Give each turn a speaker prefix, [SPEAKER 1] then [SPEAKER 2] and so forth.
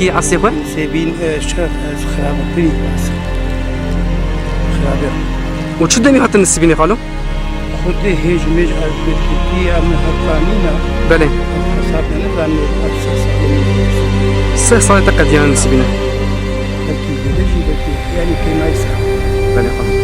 [SPEAKER 1] کی عصی خو
[SPEAKER 2] سبين شاف خراب بري خراب
[SPEAKER 1] و چه دمی هات نسبینی خالو
[SPEAKER 2] خود هیچ میج از کی ام حقانینا
[SPEAKER 1] بله
[SPEAKER 2] حساب نزن اساس
[SPEAKER 1] 3 سال تقدیان نسبینه
[SPEAKER 2] لكن بيجي يعني كما يسمع
[SPEAKER 1] بله خالو